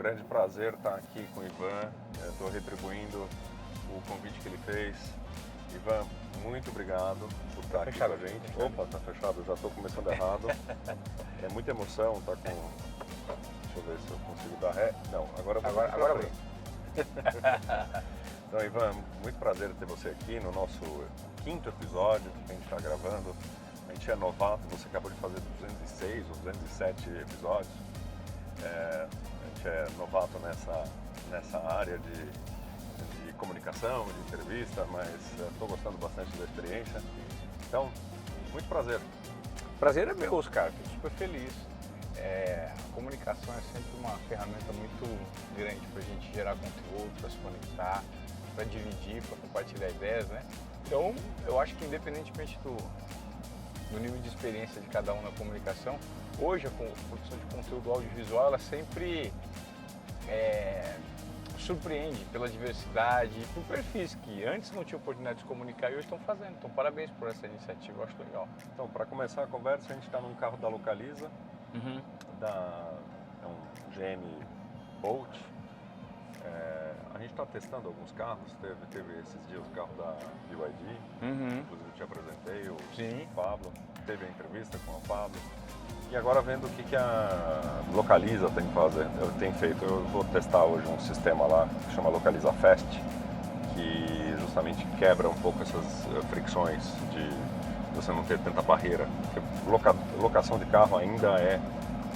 grande prazer estar aqui com o Ivan. Estou retribuindo o convite que ele fez. Ivan, muito obrigado por estar aqui com a gente. Opa, tá fechado, já estou começando errado. É muita emoção estar com... Deixa eu ver se eu consigo dar ré. Não, agora vou. Então, Ivan, muito prazer ter você aqui no nosso 5º episódio que a gente está gravando. A gente é novato, você acabou de fazer 206 ou 207 episódios. A gente é novato nessa área de comunicação, de entrevista, mas estou gostando bastante da experiência. Então, muito prazer. Prazer é meu, cara. Fico super feliz. A comunicação é sempre uma ferramenta muito grande para a gente gerar conteúdo, para se conectar, para dividir, para compartilhar ideias, né? Então, eu acho que independentemente do nível de experiência de cada um na comunicação, hoje a produção de conteúdo audiovisual, ela sempre surpreende pela diversidade e por perfis que antes não tinham oportunidade de se comunicar e hoje estão fazendo. Então, parabéns por essa iniciativa, eu acho legal. Então, para começar a conversa, a gente está num carro da Localiza, é um GM Bolt. A gente está testando alguns carros, teve esses dias o carro da BYD, inclusive eu te apresentei, o Pablo, teve a entrevista com o Pablo. E agora vendo o que a Localiza tem feito. Eu vou testar hoje um sistema lá que chama Localiza Fast, que justamente quebra um pouco essas fricções de você não ter tanta barreira. Porque locação de carro ainda é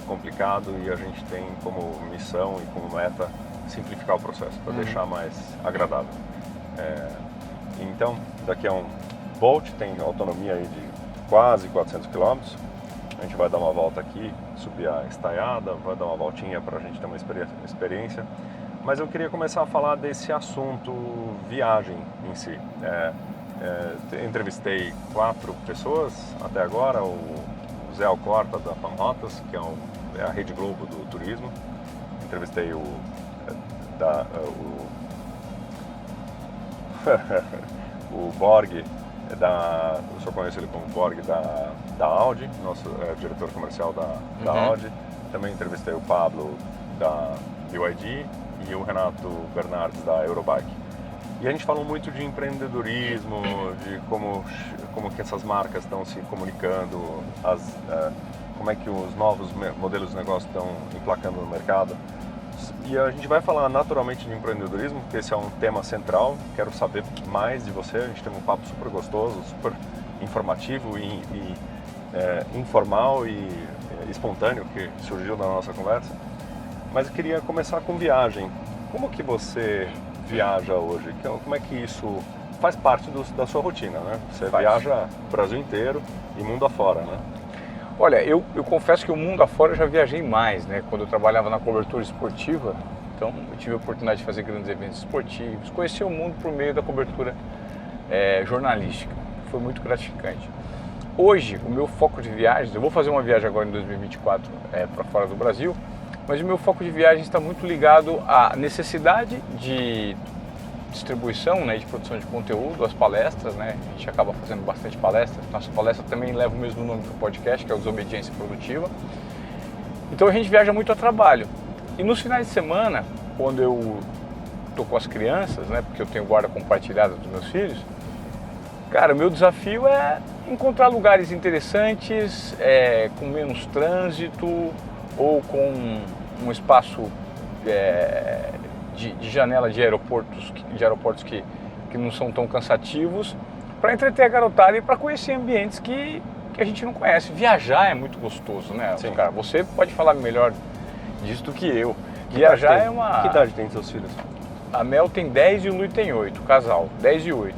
complicado e a gente tem como missão e como meta simplificar o processo para deixar mais agradável. Então, daqui a um Bolt tem autonomia aí de quase 400 km. A gente vai dar uma volta aqui, subir a estaiada, vai dar uma voltinha para a gente ter uma experiência. Mas eu queria começar a falar desse assunto viagem em si. Entrevistei 4 pessoas até agora, o Zé Alcorta da Panrotas, que é a Rede Globo do turismo. Entrevistei o Borg, eu só conheço ele como Borg da Audi, nosso diretor comercial da Audi. Também entrevistei o Pablo da BYD e o Renato Bernardes da Eurobike. E a gente falou muito de empreendedorismo, de como que essas marcas estão se comunicando, como é que os novos modelos de negócio estão emplacando no mercado. E a gente vai falar naturalmente de empreendedorismo, porque esse é um tema central. Quero saber mais de você. A gente teve um papo super gostoso, super informativo e informal e espontâneo que surgiu na nossa conversa. Mas eu queria começar com viagem. Como que você viaja hoje? Como é que isso faz parte da sua rotina, né? Você viaja o Brasil inteiro e mundo afora, né? Olha, eu confesso que o mundo afora eu já viajei mais, né? Quando eu trabalhava na cobertura esportiva, então eu tive a oportunidade de fazer grandes eventos esportivos, conhecer o mundo por meio da cobertura jornalística. Foi muito gratificante. Hoje, o meu foco de viagens, eu vou fazer uma viagem agora em 2024 para fora do Brasil, mas o meu foco de viagem está muito ligado à necessidade de distribuição, né, de produção de conteúdo, as palestras, né, a gente acaba fazendo bastante palestras, nossa palestra também leva o mesmo nome que o podcast, que é o Desobediência Produtiva. Então a gente viaja muito a trabalho. E nos finais de semana, quando eu estou com as crianças, né, porque eu tenho guarda compartilhada dos meus filhos, cara, o meu desafio é encontrar lugares interessantes, com menos trânsito ou com um espaço de janela de aeroportos que não são tão cansativos, para entreter a garotada e para conhecer ambientes que a gente não conhece. Viajar é muito gostoso, né? Sim. Cara, você pode falar melhor disso do que eu. Viajar é uma... Que idade tem seus filhos? A Mel tem 10 e o Luiz tem 8, casal, 10 e 8.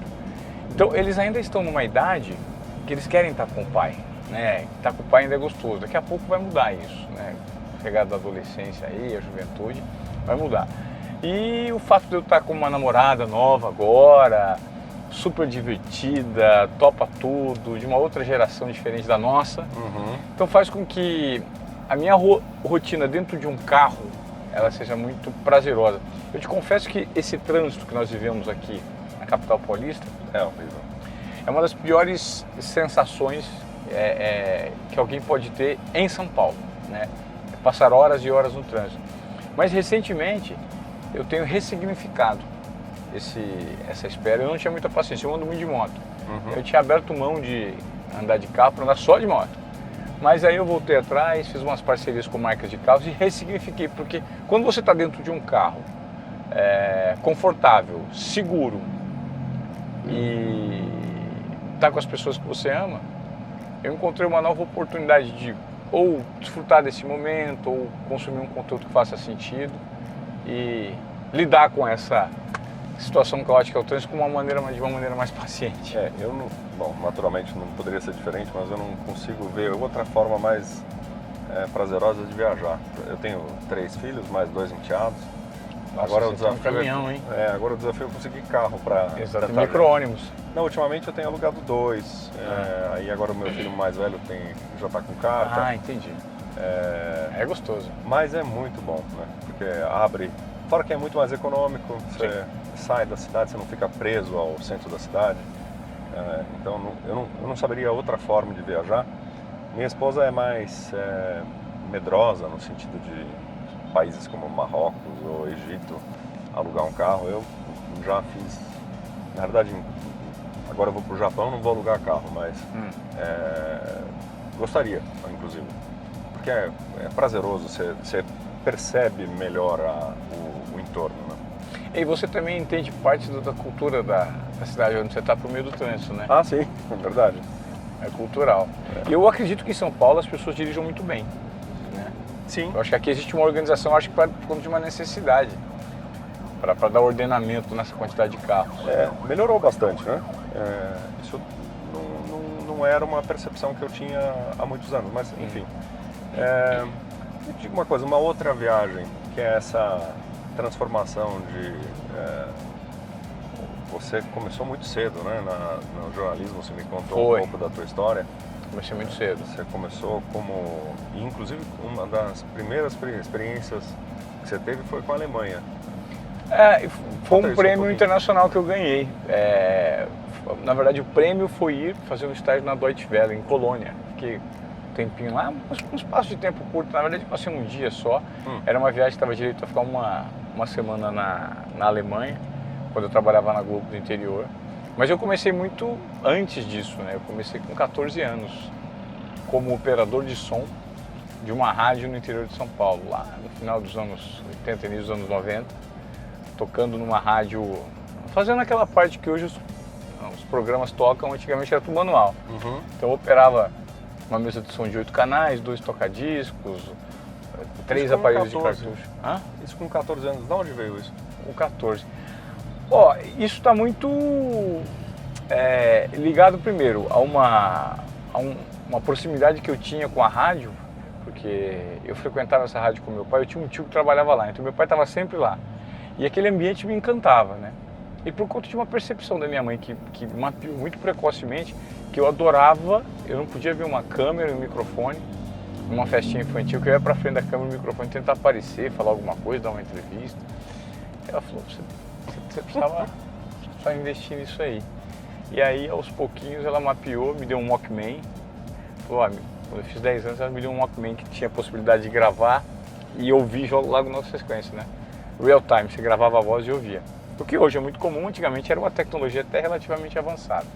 Então eles ainda estão numa idade que eles querem estar com o pai, né? Estar com o pai ainda é gostoso, daqui a pouco vai mudar isso, né? Chegada da adolescência aí, a juventude, vai mudar. E o fato de eu estar com uma namorada nova agora, super divertida, topa tudo, de uma outra geração diferente da nossa, então faz com que a minha rotina dentro de um carro, ela seja muito prazerosa. Eu te confesso que esse trânsito que nós vivemos aqui na capital paulista é uma das piores sensações que alguém pode ter em São Paulo, né? Passar horas e horas no trânsito. Mas recentemente eu tenho ressignificado essa espera. Eu não tinha muita paciência, eu ando muito de moto. Eu tinha aberto mão de andar de carro para andar só de moto. Mas aí eu voltei atrás, fiz umas parcerias com marcas de carros e ressignifiquei, porque quando você está dentro de um carro confortável, seguro e está com as pessoas que você ama, eu encontrei uma nova oportunidade de ou desfrutar desse momento, ou consumir um conteúdo que faça sentido e lidar com essa situação caótica que é o trânsito de uma maneira mais paciente. Bom, naturalmente não poderia ser diferente, mas eu não consigo ver outra forma mais prazerosa de viajar. Eu tenho 3 filhos, mais 2 enteados. Nossa, agora o desafio tem um caminhão, hein? Agora o desafio é conseguir carro para micro-ônibus. Não, ultimamente eu tenho alugado 2. Aí agora o meu filho mais velho já está com carta. Ah, entendi. É gostoso. Mas é muito bom, né? Porque abre. Fora que é muito mais econômico, você sai da cidade, você não fica preso ao centro da cidade. Então eu não saberia outra forma de viajar. Minha esposa é mais medrosa no sentido de países como Marrocos ou Egito, alugar um carro. Eu já fiz, na verdade, agora eu vou para o Japão, não vou alugar carro, mas gostaria, inclusive, porque é prazeroso, você percebe melhor o entorno, né? E você também entende parte da cultura da cidade onde você está por meio do trânsito, né? Ah, sim, é verdade. É cultural. E eu acredito que em São Paulo as pessoas dirigam muito bem, né? Sim. Eu acho que aqui existe uma organização, acho que por conta de uma necessidade, para dar ordenamento nessa quantidade de carros. Melhorou bastante, né? Isso não era uma percepção que eu tinha há muitos anos, mas enfim. Me diga uma coisa, uma outra viagem, que é essa transformação de... você começou muito cedo, né? No jornalismo, você me contou um pouco da tua história. Comecei muito cedo. Você começou como... Inclusive, uma das primeiras experiências que você teve foi com a Alemanha. Foi um prêmio internacional que eu ganhei. Na verdade, o prêmio foi ir fazer um estágio na Deutsche Welle, em Colônia. Fiquei um tempinho lá, um espaço de tempo curto. Na verdade, passei um dia só. Era uma viagem que estava direito a ficar uma semana na Alemanha, quando eu trabalhava na Globo do interior. Mas eu comecei muito antes disso, né? Eu comecei com 14 anos como operador de som de uma rádio no interior de São Paulo, lá no final dos anos 80, início dos anos 90, tocando numa rádio, fazendo aquela parte que hoje os programas tocam, antigamente era tudo manual. Então eu operava uma mesa de som de 8 canais, 2 tocadiscos, 3 aparelhos de cartucho. Isso com 14 anos, de onde veio isso? Com 14. Isso está muito ligado primeiro a uma proximidade que eu tinha com a rádio, porque eu frequentava essa rádio com meu pai, eu tinha um tio que trabalhava lá, então meu pai estava sempre lá. E aquele ambiente me encantava, né? E por conta de uma percepção da minha mãe que mapeou muito precocemente, que eu adorava, eu não podia ver uma câmera e um microfone numa festinha infantil, que eu ia pra frente da câmera e o microfone tentar aparecer, falar alguma coisa, dar uma entrevista. Ela falou, você precisava investir nisso aí. E aí, aos pouquinhos, ela mapeou, me deu um Walkman. Falou, quando eu fiz 10 anos, ela me deu um Walkman que tinha a possibilidade de gravar e ouvir logo na sequência, né? Real time, você gravava a voz e ouvia. O que hoje é muito comum, antigamente era uma tecnologia até relativamente avançada.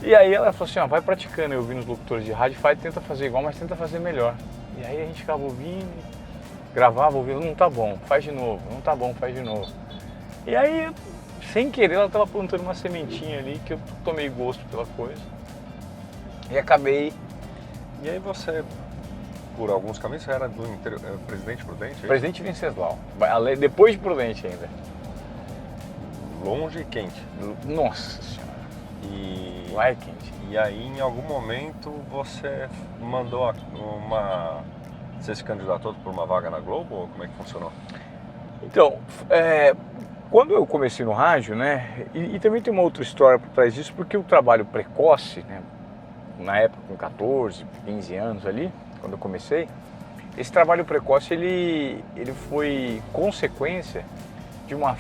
E aí ela falou assim, vai praticando, eu ouvi nos locutores de rádio, tenta fazer igual, mas tenta fazer melhor. E aí a gente ficava ouvindo, gravava, ouvindo, não tá bom, faz de novo, não tá bom, faz de novo. E aí, sem querer, ela estava plantando uma sementinha ali, que eu tomei gosto pela coisa. E acabei... E aí você, por alguns caminhos, você era do Presidente Prudente? Presidente Venceslau, depois de Prudente ainda. Longe e quente. Nossa Senhora. Lá é quente. E aí, em algum momento, você mandou você se candidatou por uma vaga na Globo, ou como é que funcionou? Então, quando eu comecei no rádio, né, e também tem uma outra história por trás disso, porque o trabalho precoce, né, na época com 14, 15 anos ali, quando eu comecei, esse trabalho precoce ele foi consequência de uma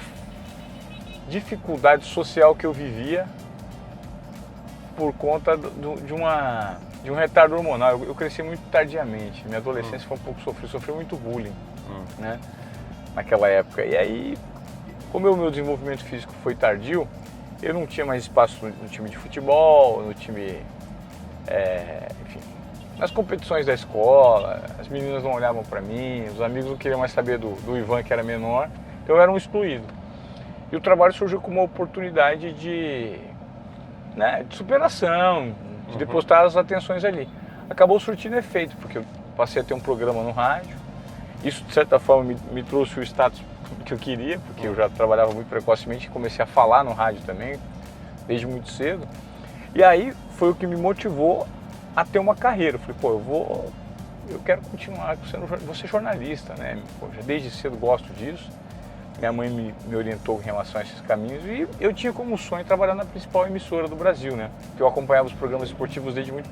dificuldade social que eu vivia por conta de um retardo hormonal. Eu cresci muito tardiamente, minha adolescência foi um pouco sofri muito bullying né? Naquela época. E aí, como o meu desenvolvimento físico foi tardio, eu não tinha mais espaço no time de futebol, no time, enfim, nas competições da escola, as meninas não olhavam para mim, os amigos não queriam mais saber do Ivan, que era menor, então eu era um excluído. E o trabalho surgiu como uma oportunidade de superação, de depositar as atenções ali. Acabou surtindo efeito, porque eu passei a ter um programa no rádio. Isso, de certa forma, me trouxe o status que eu queria, porque eu já trabalhava muito precocemente e comecei a falar no rádio também, desde muito cedo. E aí foi o que me motivou a ter uma carreira. Eu falei, pô, eu quero continuar vou ser jornalista, né? Já desde cedo gosto disso. Minha mãe me orientou em relação a esses caminhos e eu tinha como sonho trabalhar na principal emissora do Brasil, né? Porque eu acompanhava os programas esportivos desde muito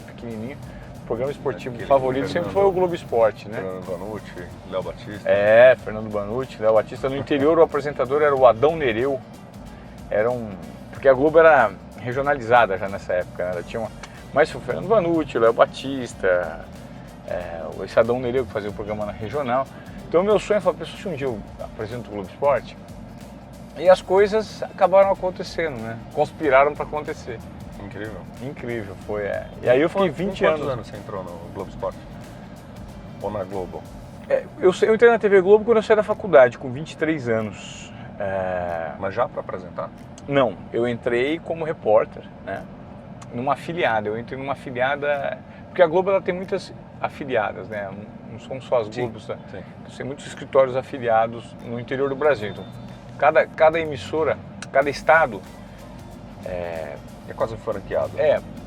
pequenininho. O programa esportivo favorito sempre foi o Globo Esporte, né? Fernando Banucci, Léo Batista. Fernando Banucci, Léo Batista. No interior o apresentador era o Adão Nereu. Porque a Globo era regionalizada já nessa época, né? Ela tinha mas foi o Fernando Banucci, o Léo Batista, esse Adão Nereu que fazia o programa na regional. Então o meu sonho foi, se um dia eu apresento o Globo Esporte, e as coisas acabaram acontecendo, né? Conspiraram para acontecer. Incrível. Incrível, foi. E aí eu fiquei 20 anos. Quantos anos você entrou no Globo Esporte? Ou na Globo? Eu entrei na TV Globo quando eu saí da faculdade, com 23 anos. Mas já para apresentar? Não, eu entrei como repórter, né? Numa afiliada. Eu entrei numa afiliada, porque a Globo ela tem muitas afiliadas, né? Não são só as Globos, tá? Tem muitos escritórios afiliados no interior do Brasil. Então, cada emissora, cada estado é quase um franqueado.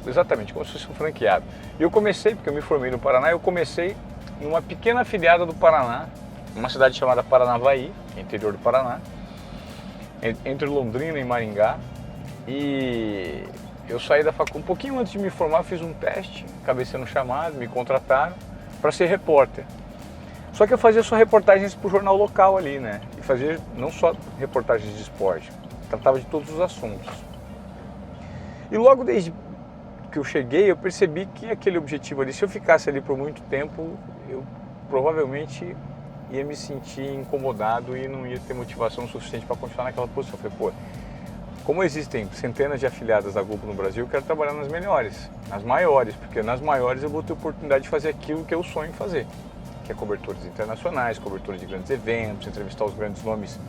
Exatamente, como se fosse um franqueado. E eu comecei, porque eu me formei no Paraná, eu comecei numa pequena afiliada do Paraná, uma cidade chamada Paranavaí, interior do Paraná, entre Londrina e Maringá. E eu saí da faculdade, um pouquinho antes de me formar, fiz um teste, acabei sendo chamado, me contrataram para ser repórter. Só que eu fazia só reportagens para o jornal local ali, né? E fazia não só reportagens de esporte, tratava de todos os assuntos. E logo desde que eu cheguei, eu percebi que aquele objetivo ali, se eu ficasse ali por muito tempo, eu provavelmente ia me sentir incomodado e não ia ter motivação suficiente para continuar naquela posição. Eu falei, como existem centenas de afiliadas da Globo no Brasil, eu quero trabalhar nas melhores, nas maiores, porque nas maiores eu vou ter oportunidade de fazer aquilo que eu sonho em fazer, que é coberturas internacionais, coberturas de grandes eventos, entrevistar os grandes nomes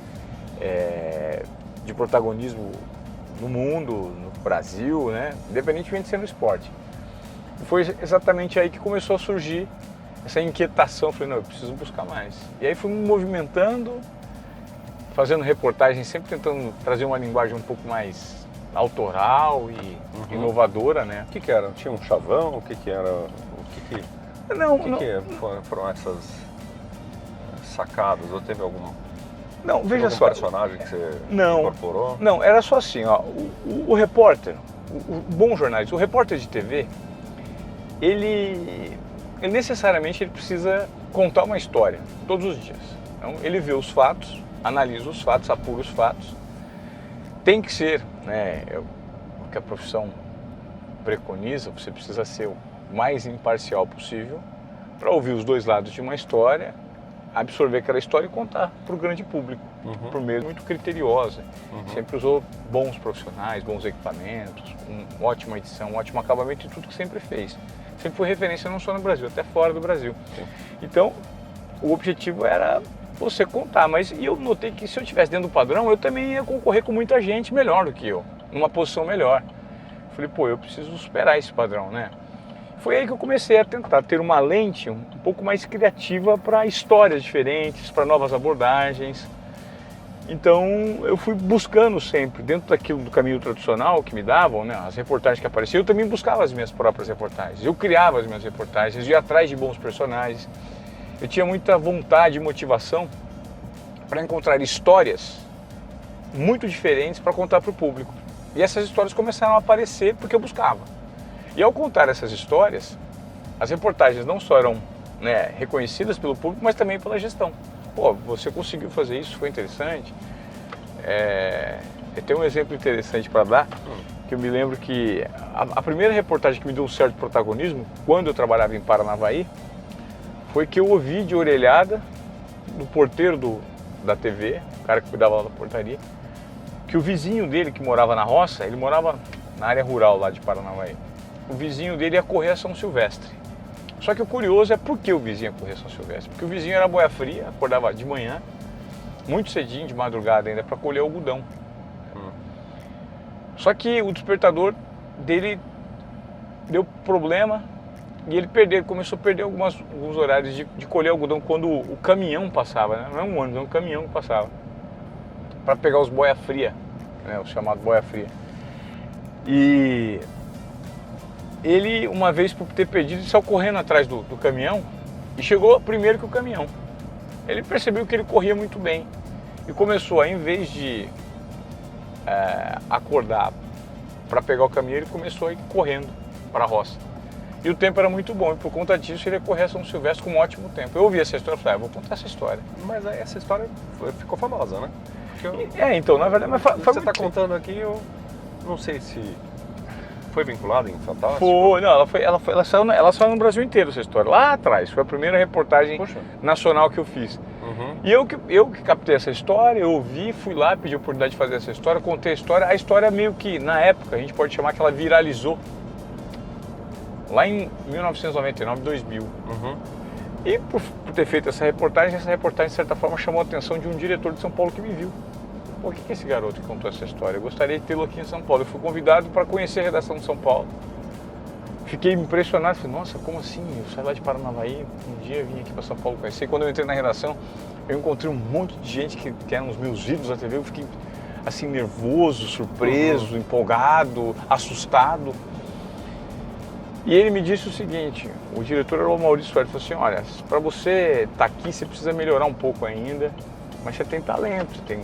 de protagonismo no mundo, no Brasil, né? Independentemente de ser no esporte. E foi exatamente aí que começou a surgir essa inquietação. Eu falei, não, eu preciso buscar mais. E aí fui me movimentando, fazendo reportagens, sempre tentando trazer uma linguagem um pouco mais autoral e inovadora, né? O que era? Tinha um chavão? O que era? Foram essas sacadas? Ou teve algum veja só. Personagem que você incorporou? Não, era só assim, ó. O repórter, o bom jornalista, o repórter de TV, ele necessariamente precisa contar uma história todos os dias. Então, ele vê os fatos, analisa os fatos, apura os fatos. Tem que ser, né, o que a profissão preconiza, você precisa ser o mais imparcial possível para ouvir os dois lados de uma história, absorver aquela história e contar para o grande público, por meio muito criteriosa. Sempre usou bons profissionais, bons equipamentos, ótima edição, um ótimo acabamento e tudo que sempre fez. Sempre foi referência não só no Brasil, até fora do Brasil. Então, o objetivo era você contar, e eu notei que se eu estivesse dentro do padrão, eu também ia concorrer com muita gente melhor do que eu, numa posição melhor. Falei, eu preciso superar esse padrão, né? Foi aí que eu comecei a tentar ter uma lente um pouco mais criativa para histórias diferentes, para novas abordagens. Então eu fui buscando sempre, dentro daquilo do caminho tradicional que me davam, né, as reportagens que apareciam, eu também buscava as minhas próprias reportagens. Eu criava as minhas reportagens, ia atrás de bons personagens. Eu tinha muita vontade e motivação para encontrar histórias muito diferentes para contar para o público. E essas histórias começaram a aparecer porque eu buscava. E ao contar essas histórias, as reportagens não só eram, né, reconhecidas pelo público, mas também pela gestão. Você conseguiu fazer isso, foi interessante. Eu tenho um exemplo interessante para dar, que eu me lembro que a primeira reportagem que me deu um certo protagonismo, quando eu trabalhava em Paranavaí, foi que eu ouvi de orelhada do porteiro da TV, o cara que cuidava lá da portaria, que o vizinho dele que morava na roça, ele morava na área rural lá de Paranavaí, o vizinho dele ia correr a São Silvestre. Só que o curioso é por que o vizinho ia correr a São Silvestre, porque o vizinho era boia fria, acordava de manhã, muito cedinho, de madrugada ainda, para colher algodão. Só que o despertador dele deu problema e ele começou a perder alguns horários de colher algodão quando o caminhão passava, né? Não é um ônibus, é um caminhão que passava para pegar os boia fria, né? O chamado boia fria. E ele, uma vez por ter perdido, ele saiu correndo atrás do caminhão e chegou primeiro que o caminhão. Ele percebeu que ele corria muito bem e começou a, em vez de acordar para pegar o caminhão, ele começou a ir correndo para a roça. E o tempo era muito bom, e por conta disso ele ia correr a São Silvestre com um ótimo tempo. Eu ouvi essa história e falei, vou contar essa história. Mas essa história ficou famosa, né? Então, na verdade... Mas você está contando aqui, eu não sei se foi vinculada em Fantástico. Foi, não, ela saiu no Brasil inteiro essa história, lá atrás. Foi a primeira reportagem nacional que eu fiz. E eu que captei essa história, eu ouvi, fui lá, pedi a oportunidade de fazer essa história, contei a história meio que, na época, a gente pode chamar que ela viralizou. Lá em 1999, 2000. E por ter feito essa reportagem, de certa forma chamou a atenção de um diretor de São Paulo que me viu. Pô, o que é esse garoto que contou essa história? Eu gostaria de tê-lo aqui em São Paulo. Eu fui convidado para conhecer a redação de São Paulo. Fiquei impressionado, falei, nossa, como assim? Eu saí lá de Paranavaí, um dia vim aqui para São Paulo conhecer. E quando eu entrei na redação, eu encontrei um monte de gente que eram os meus ídolos da TV. Eu fiquei assim, nervoso, surpreso, empolgado, assustado. E ele me disse o seguinte, o diretor era o Maurício Soares, falou assim, olha, para você estar aqui, você precisa melhorar um pouco ainda, mas você tem talento, você tem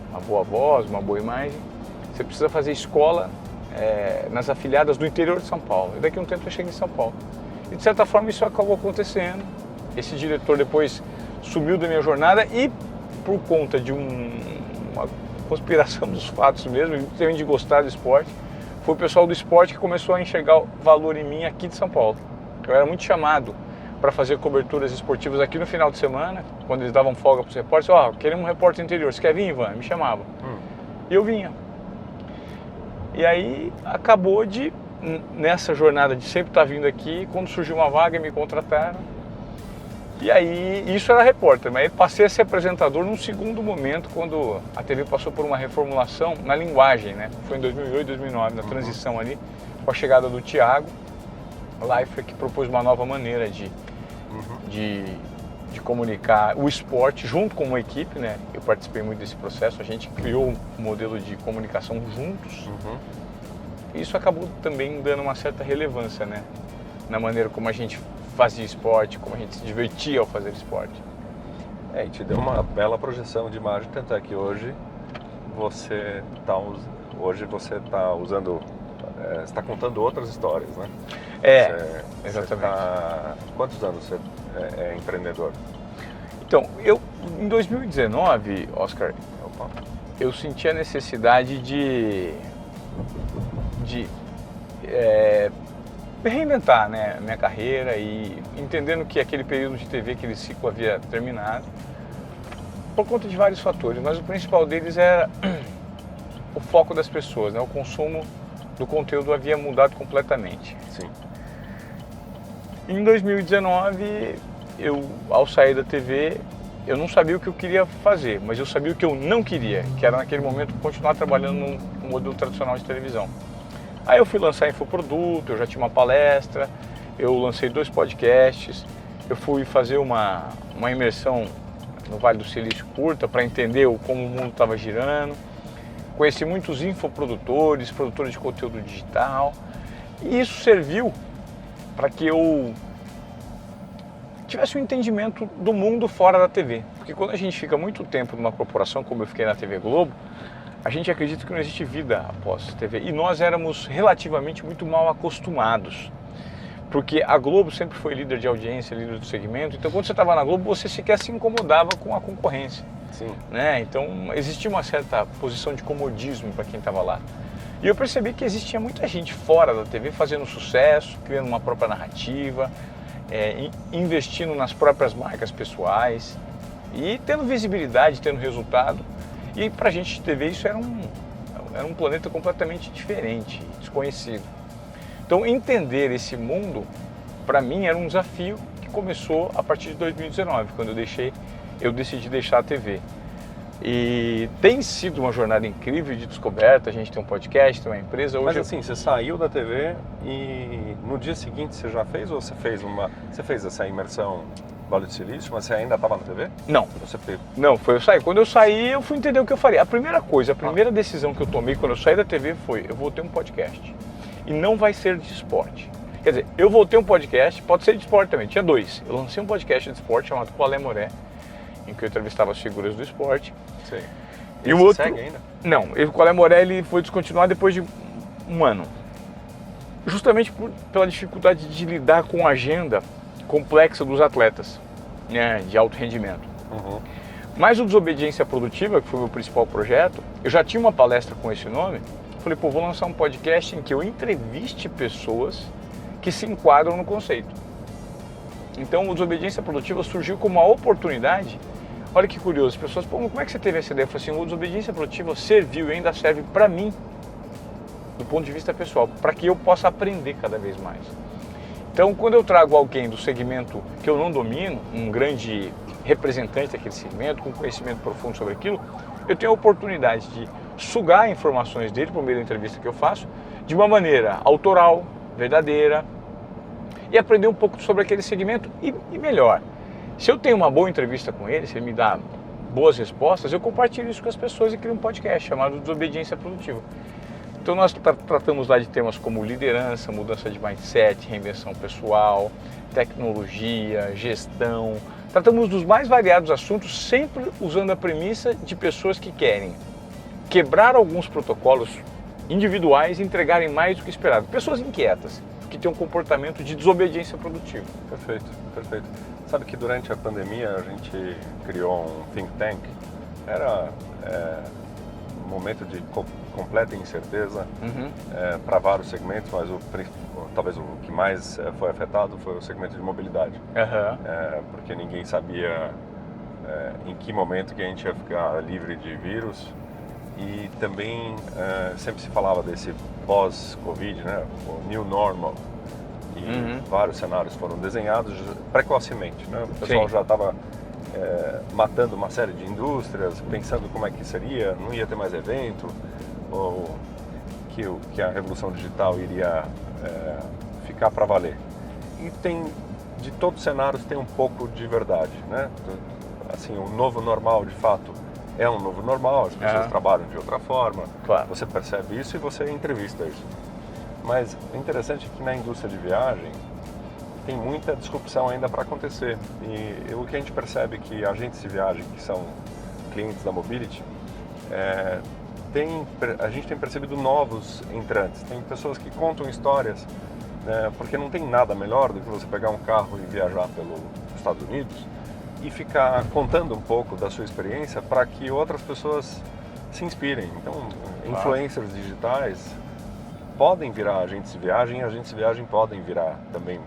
uma boa voz, uma boa imagem, você precisa fazer escola nas afiliadas do interior de São Paulo. E daqui a um tempo eu cheguei em São Paulo. E de certa forma isso acabou acontecendo. Esse diretor depois sumiu da minha jornada e por conta de uma conspiração dos fatos mesmo, também de gostar do esporte, foi o pessoal do esporte que começou a enxergar o valor em mim aqui de São Paulo. Eu era muito chamado para fazer coberturas esportivas aqui no final de semana, quando eles davam folga para os repórteres. Queremos um repórter interior, você quer vir, Ivan? Me chamava. E eu vinha. E aí acabou nessa jornada de sempre estar vindo aqui, quando surgiu uma vaga me contrataram. E aí, isso era repórter, mas aí passei a ser apresentador num segundo momento, quando a TV passou por uma reformulação na linguagem, né? Foi em 2008, 2009, na transição ali, com a chegada do Thiago Leifert, que propôs uma nova maneira de comunicar o esporte junto com uma equipe, né? Eu participei muito desse processo, a gente criou um modelo de comunicação juntos. Isso acabou também dando uma certa relevância, né? Na maneira como a gente fazia esporte, como a gente se divertia ao fazer esporte. E te deu uma bela projeção de imagem, tanto é que hoje você está usando, você está contando outras histórias, né? Exatamente. Quantos anos você é empreendedor? Então, em 2019, Oscar, eu senti a necessidade de reinventar, né, a minha carreira e entendendo que aquele período de TV, aquele ciclo havia terminado por conta de vários fatores, mas o principal deles era o foco das pessoas, né? O consumo do conteúdo havia mudado completamente. Sim. Em 2019, ao sair da TV, eu não sabia o que eu queria fazer, mas eu sabia o que eu não queria, que era naquele momento continuar trabalhando no modelo tradicional de televisão. Aí eu fui lançar infoproduto, eu já tinha uma palestra, eu lancei 2 podcasts, eu fui fazer uma imersão no Vale do Silício curta para entender como o mundo estava girando. Conheci muitos infoprodutores, produtores de conteúdo digital, e isso serviu para que eu tivesse um entendimento do mundo fora da TV. Porque quando a gente fica muito tempo numa corporação, como eu fiquei na TV Globo, a gente acredita que não existe vida após TV. E nós éramos relativamente muito mal acostumados. Porque a Globo sempre foi líder de audiência, líder do segmento. Então, quando você estava na Globo, você sequer se incomodava com a concorrência. Sim. Né? Então, existia uma certa posição de comodismo para quem estava lá. E eu percebi que existia muita gente fora da TV fazendo sucesso, criando uma própria narrativa, investindo nas próprias marcas pessoais. E tendo visibilidade, tendo resultado. E pra gente de TV isso era um planeta completamente diferente, desconhecido. Então entender esse mundo, para mim, era um desafio que começou a partir de 2019, quando eu decidi deixar a TV. E tem sido uma jornada incrível de descoberta, a gente tem um podcast, tem uma empresa. Hoje Mas assim, você saiu da TV e no dia seguinte você já fez ou você fez essa imersão Vale do Silício, mas você ainda estava na TV? Não. Você fez... Não, foi eu saí. Quando eu saí, eu fui entender o que eu faria. A primeira decisão que eu tomei quando eu saí da TV foi, eu vou ter um podcast. E não vai ser de esporte. Quer dizer, eu vou ter um podcast, pode ser de esporte também. Tinha 2. Eu lancei um podcast de esporte chamado Qual é Moré, em que eu entrevistava as figuras do esporte. Sim. E o outro... segue ainda? Não, o Qual é Moré ele foi descontinuado depois de um ano. Justamente pela dificuldade de lidar com a agenda complexa dos atletas, né, de alto rendimento. Uhum. Mas o Desobediência Produtiva, que foi o meu principal projeto, eu já tinha uma palestra com esse nome. Falei, pô, vou lançar um podcast em que eu entreviste pessoas que se enquadram no conceito. Então o Desobediência Produtiva surgiu como uma oportunidade. Olha que curioso, as pessoas, pô, como é que você teve essa ideia? Eu falei assim, o Desobediência Produtiva serviu e ainda serve para mim, do ponto de vista pessoal, para que eu possa aprender cada vez mais. Então, quando eu trago alguém do segmento que eu não domino, um grande representante daquele segmento, com conhecimento profundo sobre aquilo, eu tenho a oportunidade de sugar informações dele por meio da entrevista que eu faço, de uma maneira autoral, verdadeira, e aprender um pouco sobre aquele segmento e melhor. Se eu tenho uma boa entrevista com ele, se ele me dá boas respostas, eu compartilho isso com as pessoas e crio um podcast chamado Desobediência Produtiva. Então nós tratamos lá de temas como liderança, mudança de mindset, reinvenção pessoal, tecnologia, gestão. Tratamos dos mais variados assuntos, sempre usando a premissa de pessoas que querem quebrar alguns protocolos individuais e entregarem mais do que esperado. Pessoas inquietas, que têm um comportamento de desobediência produtiva. Perfeito, perfeito. Sabe que durante a pandemia a gente criou um think tank. Era um momento de completa incerteza para vários segmentos, mas talvez o que mais foi afetado foi o segmento de mobilidade. Porque ninguém sabia em que momento que a gente ia ficar livre de vírus. E também sempre se falava desse pós-Covid, né, o new normal. E vários cenários foram desenhados precocemente, né? O pessoal já estava matando uma série de indústrias, pensando como é que seria, não ia ter mais evento, ou que a revolução digital iria ficar para valer. E de todos os cenários tem um pouco de verdade, né? Assim, o novo normal, de fato, é um novo normal, as pessoas trabalham de outra forma, você percebe isso e você entrevista isso. Mas o interessante é que na indústria de viagem tem muita disrupção ainda para acontecer. E o que a gente percebe é que agentes de viagem, que são clientes da Mobility, a gente tem percebido novos entrantes. Tem pessoas que contam histórias, né, porque não tem nada melhor do que você pegar um carro e viajar pelos Estados Unidos e ficar contando um pouco da sua experiência para que outras pessoas se inspirem. Então, influencers digitais podem virar agentes de viagem podem virar também.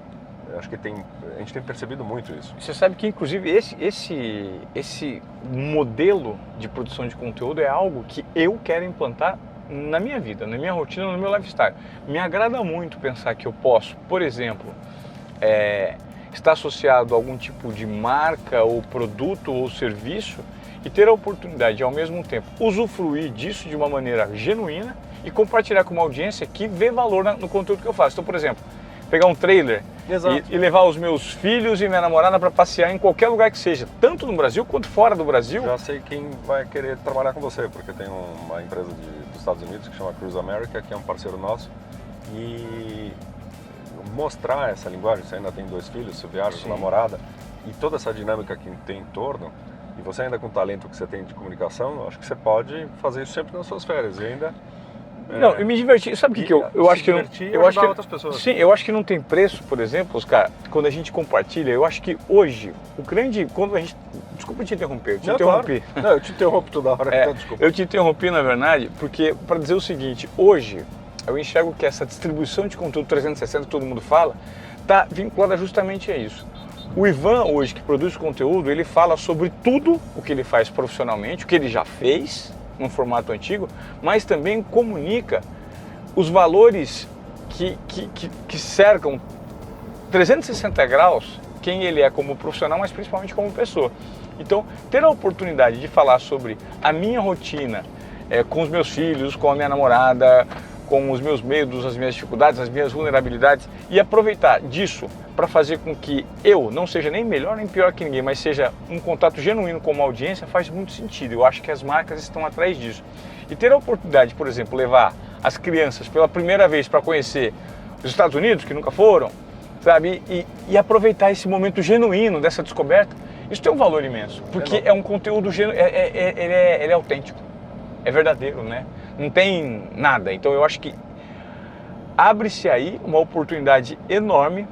Acho que a gente tem percebido muito isso. Você sabe que, inclusive, esse modelo de produção de conteúdo é algo que eu quero implantar na minha vida, na minha rotina, no meu lifestyle. Me agrada muito pensar que eu posso, por exemplo, estar associado a algum tipo de marca ou produto ou serviço e ter a oportunidade de, ao mesmo tempo, usufruir disso de uma maneira genuína e compartilhar com uma audiência que vê valor no conteúdo que eu faço. Então, por exemplo, pegar um trailer e levar os meus filhos e minha namorada para passear em qualquer lugar que seja, tanto no Brasil quanto fora do Brasil. Já sei quem vai querer trabalhar com você, porque tem uma empresa dos Estados Unidos que chama Cruise America, que é um parceiro nosso, e mostrar essa linguagem, você ainda tem 2 filhos, você viaja com a namorada, e toda essa dinâmica que tem em torno, e você ainda com o talento que você tem de comunicação, acho que você pode fazer isso sempre nas suas férias, e ainda... Não, eu me diverti. Sabe o que eu acho que outras pessoas. Sim, eu acho que não tem preço, por exemplo, Oscar, quando a gente compartilha. Eu acho que hoje quando a gente, desculpa te interromper, Claro. Não, eu te interrompo toda hora. Então, desculpa. Eu te interrompi, na verdade, porque para dizer o seguinte, hoje eu enxergo que essa distribuição de conteúdo 360 que todo mundo fala, está vinculada justamente a isso. O Ivan hoje, que produz conteúdo, ele fala sobre tudo o que ele faz profissionalmente, o que ele já fez num formato antigo, mas também comunica os valores que cercam 360 graus quem ele é como profissional, mas principalmente como pessoa. Então, ter a oportunidade de falar sobre a minha rotina com os meus filhos, com a minha namorada, com os meus medos, as minhas dificuldades, as minhas vulnerabilidades e aproveitar disso para fazer com que eu não seja nem melhor nem pior que ninguém, mas seja um contato genuíno com uma audiência, faz muito sentido. Eu acho que as marcas estão atrás disso. E ter a oportunidade, por exemplo, levar as crianças pela primeira vez para conhecer os Estados Unidos, que nunca foram, sabe? E aproveitar esse momento genuíno dessa descoberta, isso tem um valor imenso, porque é um conteúdo genuíno, ele é autêntico, é verdadeiro, né? Não tem nada. Então eu acho que abre-se aí uma oportunidade enorme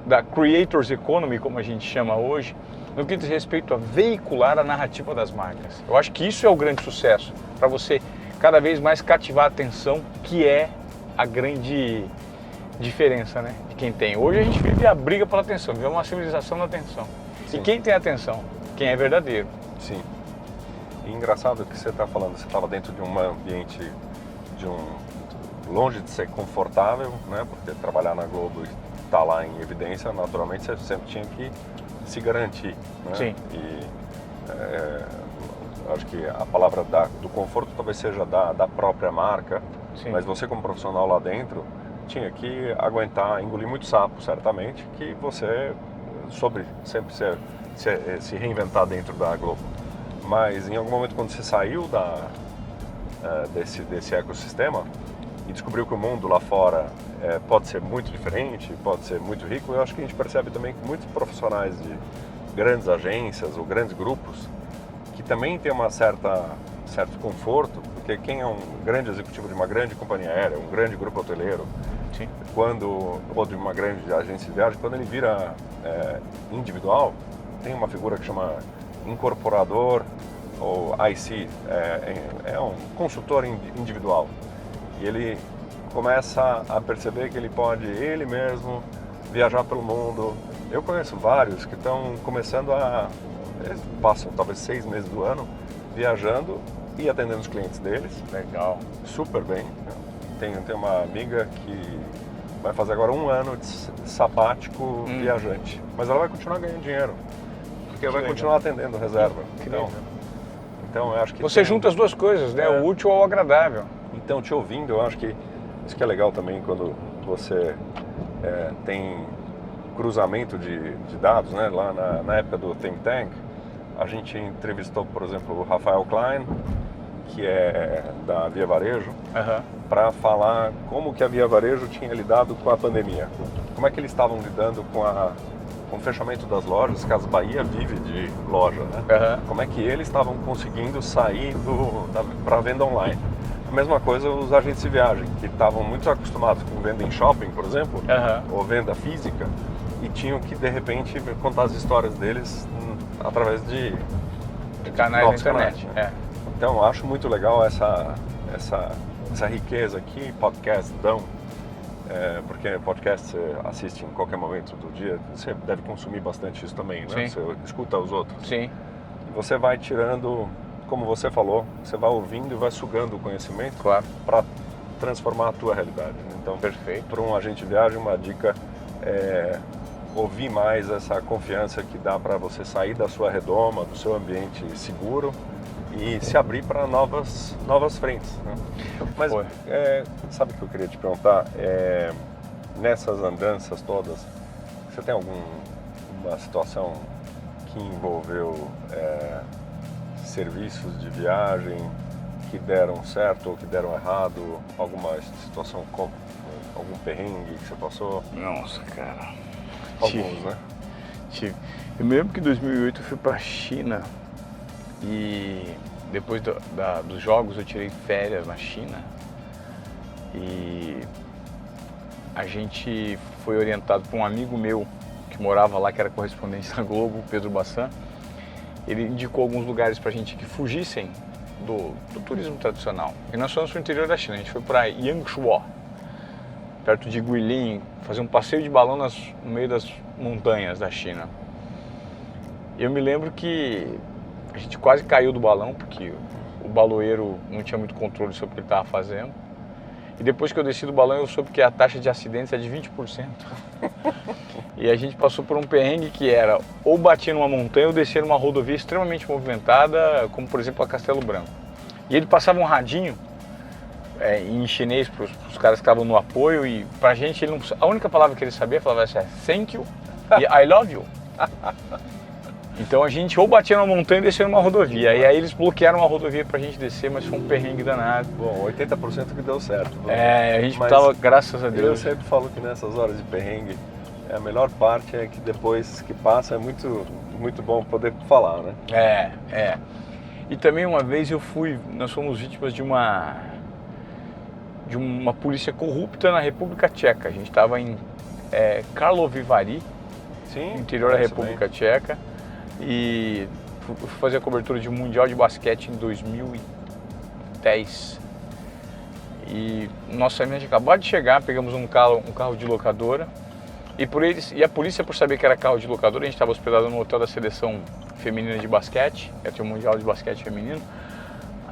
da Creators Economy, como a gente chama hoje, no que diz respeito a veicular a narrativa das marcas. Eu acho que isso é o grande sucesso, para você cada vez mais cativar a atenção, que é a grande diferença, né, de quem tem. Hoje a gente vive a briga pela atenção, vive uma civilização da atenção. Sim. E quem tem atenção? Quem é verdadeiro. Sim. E engraçado que você está falando, você estava dentro de um ambiente longe de ser confortável, né? Porque trabalhar na Globo e estar lá em evidência, naturalmente você sempre tinha que se garantir, né? Sim. E acho que a palavra do conforto talvez seja da própria marca. Sim. Mas você como profissional lá dentro tinha que aguentar, engolir muito sapo, certamente, que você sempre se reinventar dentro da Globo. Mas em algum momento, quando você saiu desse ecossistema e descobriu que o mundo lá fora pode ser muito diferente, pode ser muito rico, eu acho que a gente percebe também que muitos profissionais de grandes agências ou grandes grupos que também tem certo conforto, porque quem é um grande executivo de uma grande companhia aérea, um grande grupo hoteleiro, sim, ou de uma grande agência de viagem, quando ele vira individual, tem uma figura que chama incorporador ou IC, é um consultor individual, e ele começa a perceber que ele pode ele mesmo viajar pelo mundo. Eu conheço vários que estão começando eles passam talvez 6 meses do ano viajando e atendendo os clientes deles. Legal. Super bem. Tem uma amiga que vai fazer agora 1 ano de sabático viajante, mas ela vai continuar ganhando dinheiro, porque vai continuar atendendo reserva. Então eu acho que você junta as duas coisas, né? O útil ao agradável. Então, te ouvindo, eu acho que isso que é legal também quando você tem cruzamento de dados, né? Lá na época do Think Tank, a gente entrevistou, por exemplo, o Rafael Klein, que é da Via Varejo, para falar como que a Via Varejo tinha lidado com a pandemia. Como é que eles estavam lidando com o fechamento das lojas, Casas Bahia vive de loja, né? Como é que eles estavam conseguindo sair para venda online. A mesma coisa os agentes de viagem, que estavam muito acostumados com venda em shopping, por exemplo, ou venda física, e tinham que, de repente, contar as histórias deles através de canais da internet. Canais, né? Então, eu acho muito legal essa riqueza que podcast dão, porque podcast você assiste em qualquer momento do dia, você deve consumir bastante isso também, né? Você escuta os outros. Sim. E você vai tirando, como você falou, você vai ouvindo e vai sugando o conhecimento para transformar a tua realidade. Então, perfeito. Para um agente de viagem, uma dica é ouvir mais essa confiança que dá para você sair da sua redoma, do seu ambiente seguro e se abrir para novas frentes, né? Mas sabe o que eu queria te perguntar? Nessas andanças todas, você tem alguma situação que envolveu serviços de viagem que deram certo ou que deram errado? Alguma situação, algum perrengue que você passou? Nossa, cara. Alguns, né? Tive. Eu me lembro que em 2008 eu fui para a China e depois dos jogos eu tirei férias na China e a gente foi orientado por um amigo meu que morava lá, que era correspondente da Globo, Pedro Bassan. Ele indicou alguns lugares para a gente que fugissem do turismo tradicional. E nós fomos para o interior da China, a gente foi para Yangshuo, perto de Guilin, fazer um passeio de balão no meio das montanhas da China. Eu me lembro que a gente quase caiu do balão, porque o baloeiro não tinha muito controle sobre o que ele estava fazendo. E depois que eu desci do balão, eu soube que a taxa de acidentes é de 20%. E a gente passou por um perrengue que era ou batia numa montanha ou descia numa rodovia extremamente movimentada, como por exemplo a Castelo Branco. E ele passava um radinho em chinês para os caras que estavam no apoio, e pra gente, a única palavra que ele sabia falava assim, thank you e I love you. Então a gente ou batia numa montanha e descia numa rodovia. E aí eles bloquearam uma rodovia pra gente descer, mas foi um perrengue danado. Bom, 80% que deu certo. A gente tava, graças a Deus. Eu sempre falo que nessas horas de perrengue, a melhor parte é que depois que passa é muito, muito bom poder falar, né? E também uma vez nós fomos vítimas de uma polícia corrupta na República Tcheca. A gente estava em Karlovy Vary, no interior da República Tcheca, e fui fazer a cobertura de um Mundial de Basquete em 2010. E nossa família tinha acabado de chegar, pegamos um carro de locadora, e a polícia, por saber que era carro de locadora, a gente estava hospedado no hotel da seleção feminina de basquete, tinha um Mundial de Basquete feminino.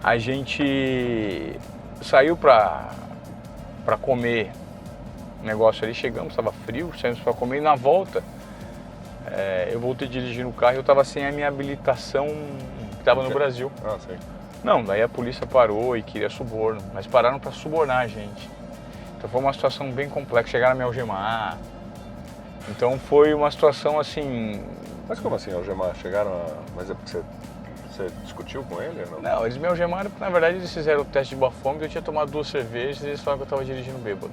A gente saiu para comer um negócio ali, chegamos, estava frio, saímos para comer, e na volta eu voltei dirigindo o carro e eu estava sem a minha habilitação que estava no Brasil. Ah, sim. Não, daí a polícia parou e queria suborno, mas pararam para subornar a gente. Então foi uma situação bem complexa, chegaram a me algemar. Então foi uma situação assim... Mas como assim, algemar? Mas é porque você discutiu com ele ou não? Não, eles me algemaram porque na verdade eles fizeram o teste de bafômetro, eu tinha tomado 2 cervejas e eles falaram que eu estava dirigindo bêbado.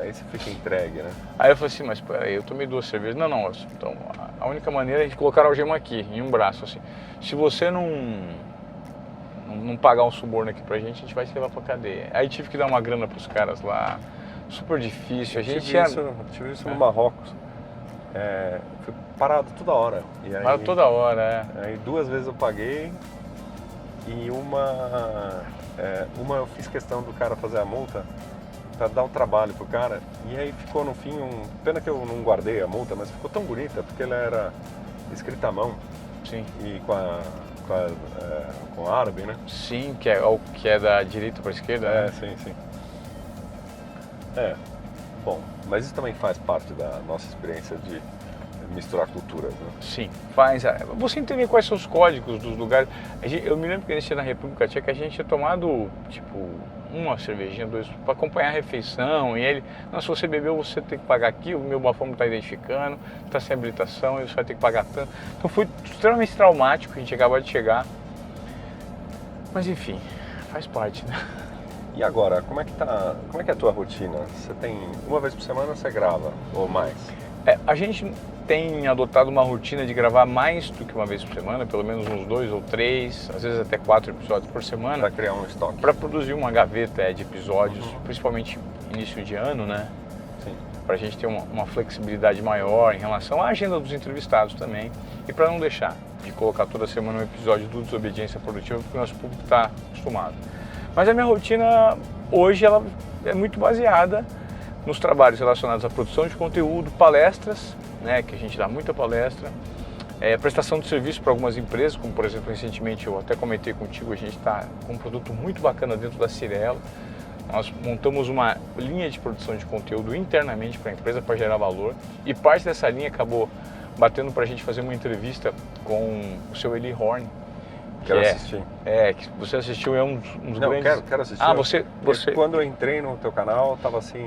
Aí você fica entregue, né? Aí eu falei assim, mas peraí, eu tomei 2 cervejas. Não, então a única maneira é a gente colocar a algema aqui, em um braço, assim. Se você não pagar um suborno aqui pra gente vai te levar pra cadeia. Aí tive que dar uma grana pros caras lá, super difícil. Tive isso no Marrocos. Fui parado toda hora. Parado toda hora, Aí 2 vezes eu paguei e uma eu fiz questão do cara fazer a multa para dar o trabalho pro cara, e aí ficou no fim pena que eu não guardei a multa, mas ficou tão bonita porque ela era escrita à mão. Sim. E com árabe, né? Sim, que é da direita para a esquerda, né? Sim. Bom, mas isso também faz parte da nossa experiência de misturar culturas, né? Sim, faz. Você entender quais são os códigos dos lugares. Eu me lembro que a gente na República Tcheca a gente tinha tomado, tipo, uma cervejinha, 2, para acompanhar a refeição, e ele, não, se você bebeu, você tem que pagar aqui, o meu bafômetro está identificando, está sem habilitação, e você vai ter que pagar tanto. Então foi extremamente traumático, a gente acabou de chegar, mas enfim, faz parte, né? E agora, como é que é a tua rotina? Você tem, uma vez por semana você grava, ou mais? A gente tem adotado uma rotina de gravar mais do que uma vez por semana, pelo menos uns 2 ou 3, às vezes até 4 episódios por semana. Para criar um estoque. Para produzir uma gaveta de episódios, principalmente início de ano, né? Sim. Para a gente ter uma flexibilidade maior em relação à agenda dos entrevistados também. E para não deixar de colocar toda semana um episódio do Desobediência Produtiva, porque o nosso público está acostumado. Mas a minha rotina hoje ela é muito baseada nos trabalhos relacionados à produção de conteúdo, palestras, né, que a gente dá muita palestra, prestação de serviço para algumas empresas, como por exemplo recentemente eu até comentei contigo, a gente está com um produto muito bacana dentro da Cirela. Nós montamos uma linha de produção de conteúdo internamente para a empresa para gerar valor, e parte dessa linha acabou batendo para a gente fazer uma entrevista com o seu Eli Horn. Quero assistir. Que você assistiu, é um dos Não, grandes... quero assistir. Você... Quando eu entrei no teu canal, tava assim,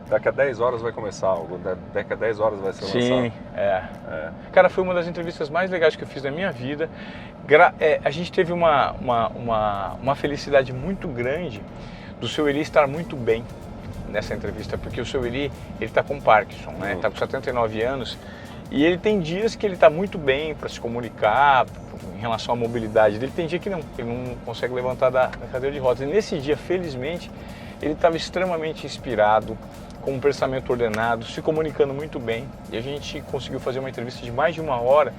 daqui a 10 horas vai começar algo, daqui a 10 horas vai ser lançado. Sim, Cara, foi uma das entrevistas mais legais que eu fiz na minha vida. A gente teve uma felicidade muito grande do seu Eli estar muito bem nessa entrevista, porque o seu Eli, ele está com Parkinson, né? Está com 79 anos, e ele tem dias que ele está muito bem para se comunicar em relação à mobilidade dele, tem dia que não, ele não consegue levantar da cadeira de rodas. E nesse dia, felizmente, ele estava extremamente inspirado, com um pensamento ordenado, se comunicando muito bem, e a gente conseguiu fazer uma entrevista de mais de 1 hora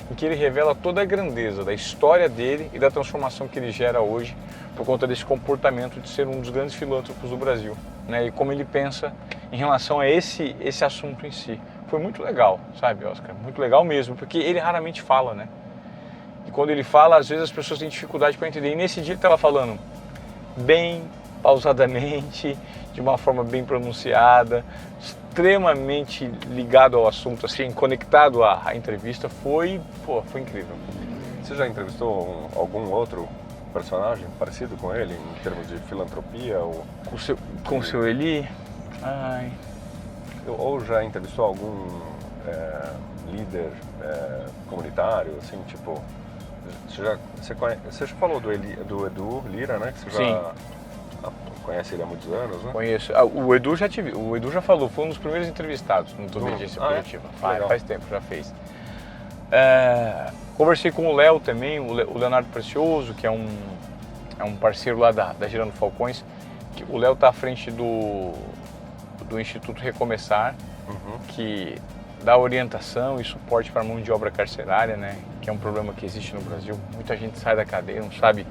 em que ele revela toda a grandeza da história dele e da transformação que ele gera hoje por conta desse comportamento de ser um dos grandes filântropos do Brasil, né? E como ele pensa em relação a esse assunto em si. Foi muito legal, sabe, Oscar? Muito legal mesmo, porque ele raramente fala, né? E quando ele fala, às vezes as pessoas têm dificuldade para entender. E nesse dia ele estava falando bem pausadamente, de uma forma bem pronunciada, extremamente ligado ao assunto, assim, conectado à entrevista. Foi incrível. Você já entrevistou algum outro personagem parecido com ele, em termos de filantropia? Com o seu Eli? Ai... Ou já entrevistou algum líder comunitário, assim, tipo... Você já falou do Edu Lyra, né? Que você já conhece ele há muitos anos, né? Conheço. O Edu já falou, foi um dos primeiros entrevistados no Desobediência Coletiva. Faz tempo, já fez. Conversei com o Léo também, o Leonardo Precioso, que é um parceiro lá da Girando Falcões. O Léo está à frente do Instituto Recomeçar, que dá orientação e suporte para a mão de obra carcerária, né? Que é um problema que existe no Brasil. Muita gente sai da cadeia, não sabe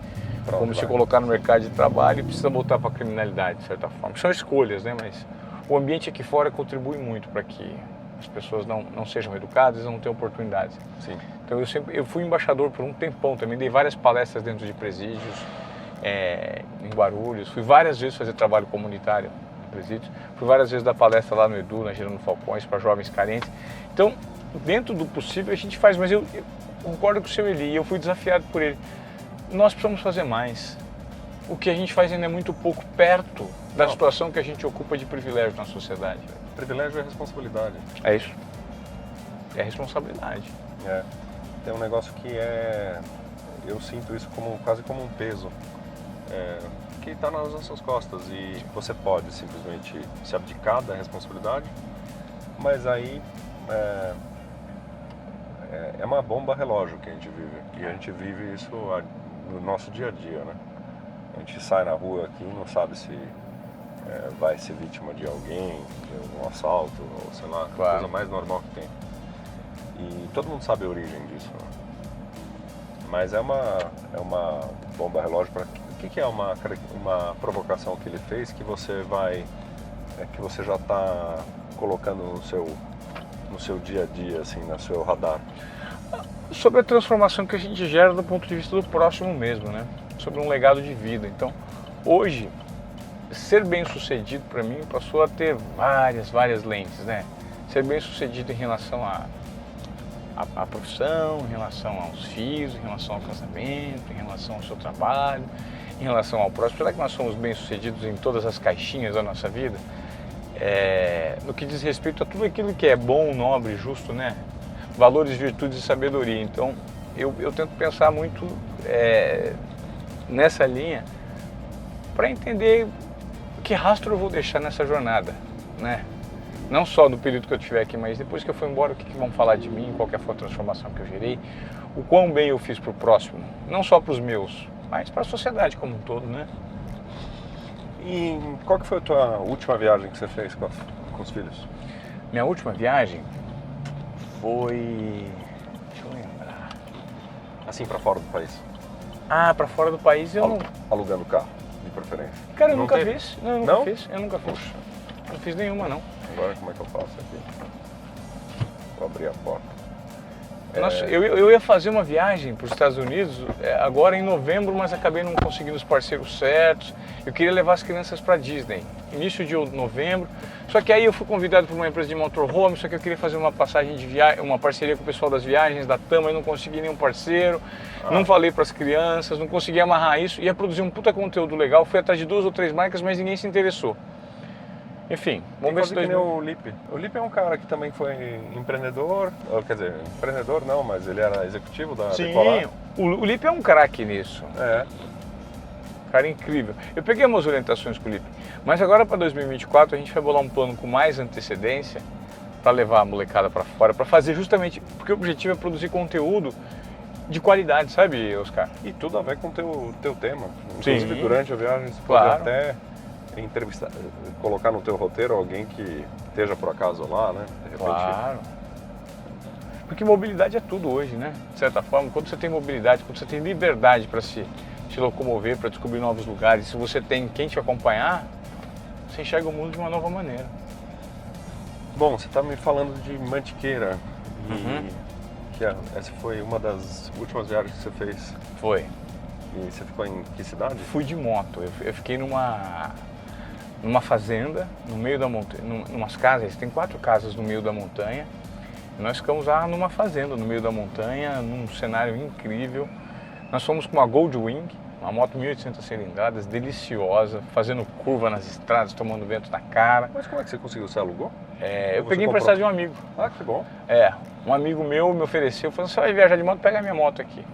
como se colocar no mercado de trabalho e precisa voltar para a criminalidade, de certa forma. São escolhas, né? Mas o ambiente aqui fora contribui muito para que as pessoas não sejam educadas e não tenham oportunidades. Sim. Então eu fui embaixador por um tempão também, dei várias palestras dentro de presídios, em Guarulhos, fui várias vezes fazer trabalho comunitário em presídios, fui várias vezes dar palestra lá no Edu, na Girando Falcões, para jovens carentes. Então, dentro do possível a gente faz, mas eu concordo com o seu Eli, eu fui desafiado por ele. Nós precisamos fazer mais. O que a gente faz ainda é muito pouco perto da situação que a gente ocupa de privilégio na sociedade. Privilégio é responsabilidade. É isso. É responsabilidade. Tem um negócio que eu sinto isso quase como um peso que está nas nossas costas e você pode simplesmente se abdicar da responsabilidade, mas aí é uma bomba relógio que a gente vive, e a gente vive isso no nosso dia a dia, né? A gente sai na rua aqui e não sabe se vai ser vítima de alguém, de um assalto, ou sei lá, a coisa mais normal que tem. E todo mundo sabe a origem disso, né? Mas é uma bomba relógio para... O que é uma provocação que ele fez que você já está colocando no seu dia a dia, assim, no seu radar? Sobre a transformação que a gente gera do ponto de vista do próximo mesmo, né? Sobre um legado de vida. Então, hoje, ser bem-sucedido para mim passou a ter várias lentes, né? Ser bem-sucedido em relação à profissão, em relação aos filhos, em relação ao casamento, em relação ao seu trabalho, em relação ao próximo. Será que nós somos bem-sucedidos em todas as caixinhas da nossa vida? No que diz respeito a tudo aquilo que é bom, nobre, justo, né? Valores, virtudes e sabedoria. Então, eu tento pensar muito nessa linha para entender que rastro eu vou deixar nessa jornada, né? Não só no período que eu estiver aqui, mas depois que eu for embora, o que vão falar de mim, qual que foi a transformação que eu gerei, o quão bem eu fiz para o próximo, não só para os meus, mas para a sociedade como um todo, né? E qual que foi a tua última viagem que você fez com os filhos? Minha última viagem foi... Deixa eu lembrar. Assim, para fora do país? Para fora do país eu não... Alugando carro, de preferência. Cara, eu nunca fiz. Não, eu nunca fiz. Eu nunca fiz. Puxa. Não fiz nenhuma, não. Agora como é que eu faço aqui? Vou abrir a porta. Nossa, eu ia fazer uma viagem para os Estados Unidos agora em novembro, mas acabei não conseguindo os parceiros certos. Eu queria levar as crianças para Disney, início de novembro. Só que aí eu fui convidado por uma empresa de motorhome, só que eu queria fazer uma passagem de viagem, uma parceria com o pessoal das viagens da Tama, eu não consegui nenhum parceiro, não falei para as crianças, não consegui amarrar isso. Ia produzir um puta conteúdo legal, fui atrás de 2 ou 3 marcas, mas ninguém se interessou. Enfim, vamos ver se o Lipe. O Lipe é um cara que também foi empreendedor, quer dizer, empreendedor não, mas ele era executivo da Decolar. Sim, o Lipe é um craque nisso. Cara incrível. Eu peguei umas orientações com o Lipe, mas agora para 2024 a gente vai bolar um plano com mais antecedência para levar a molecada para fora, para fazer justamente, porque o objetivo é produzir conteúdo de qualidade, sabe, Oscar? E tudo a ver com o teu tema. Sim. Inclusive durante a viagem você pode até entrevistar, colocar no teu roteiro alguém que esteja por acaso lá, né? De repente. Claro. Porque mobilidade é tudo hoje, né? De certa forma, quando você tem mobilidade, quando você tem liberdade para se locomover, para descobrir novos lugares, se você tem quem te acompanhar, você enxerga o mundo de uma nova maneira. Bom, você está me falando de Mantiqueira. Que essa foi uma das últimas viagens que você fez. Foi. E você ficou em que cidade? Fui de moto. Eu fiquei numa fazenda, no meio da montanha, numas casas, tem 4 casas no meio da montanha. E nós ficamos lá numa fazenda, no meio da montanha, num cenário incrível. Nós fomos com uma Goldwing, uma moto 1.800 cilindradas, deliciosa, fazendo curva nas estradas, tomando vento na cara. Mas como é que você conseguiu? Você alugou? Eu peguei emprestado de um amigo. Ah, que bom. Um amigo meu me ofereceu, falou, você vai viajar de moto, pega a minha moto aqui.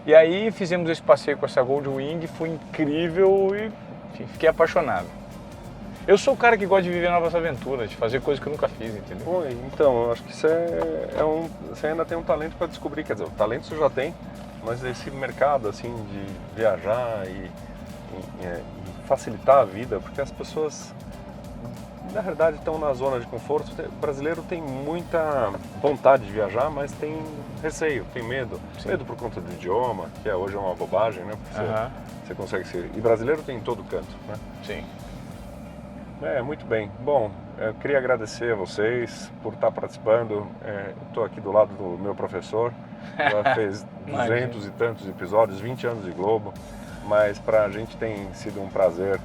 E aí fizemos esse passeio com essa Goldwing, foi incrível e enfim, fiquei apaixonado. Eu sou o cara que gosta de viver novas aventuras, de fazer coisas que eu nunca fiz, entendeu? Pô, então, eu acho que você ainda tem um talento para descobrir, quer dizer, o talento você já tem, mas esse mercado assim de viajar e facilitar a vida, porque as pessoas na verdade estão na zona de conforto. O brasileiro tem muita vontade de viajar, mas tem receio, tem medo. Sim. Medo por conta do idioma, que hoje é uma bobagem, né? Porque você consegue ser... E brasileiro tem em todo canto, né? Sim. Muito bem. Bom, eu queria agradecer a vocês por estar participando. Estou aqui do lado do meu professor, já fez 200 e tantos episódios, 20 anos de Globo, mas para a gente tem sido um prazer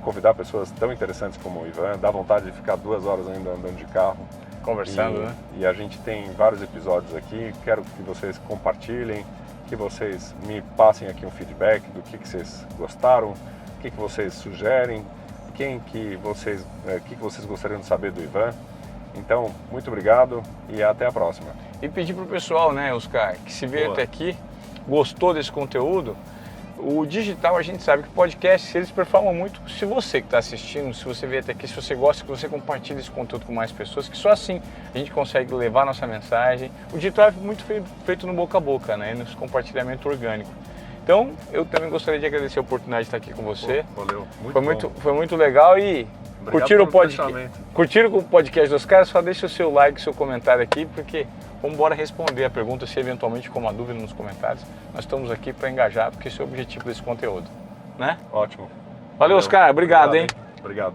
convidar pessoas tão interessantes como o Ivan. Dá vontade de ficar 2 horas ainda andando de carro. Conversando, né? E a gente tem vários episódios aqui. Quero que vocês compartilhem, que vocês me passem aqui um feedback do que vocês gostaram, o que vocês sugerem, o que vocês gostariam de saber do Ivan. Então, muito obrigado e até a próxima. E pedir pro pessoal, né, Oscar, que se veio até aqui, gostou desse conteúdo, o digital a gente sabe que podcast, eles performam muito. Se você que está assistindo, se você veio até aqui, se você gosta, que você compartilhe esse conteúdo com mais pessoas, que só assim a gente consegue levar nossa mensagem. O digital é muito feito no boca a boca, né, nesse compartilhamento orgânico. Então, eu também gostaria de agradecer a oportunidade de estar aqui com você. Valeu, foi muito legal e curtiram o podcast dos caras, só deixa o seu like, seu comentário aqui, porque vamos embora responder a pergunta, se eventualmente ficou uma dúvida nos comentários. Nós estamos aqui para engajar, porque esse é o objetivo desse conteúdo, né? Ótimo. Valeu, Oscar. Obrigado, hein? Obrigado.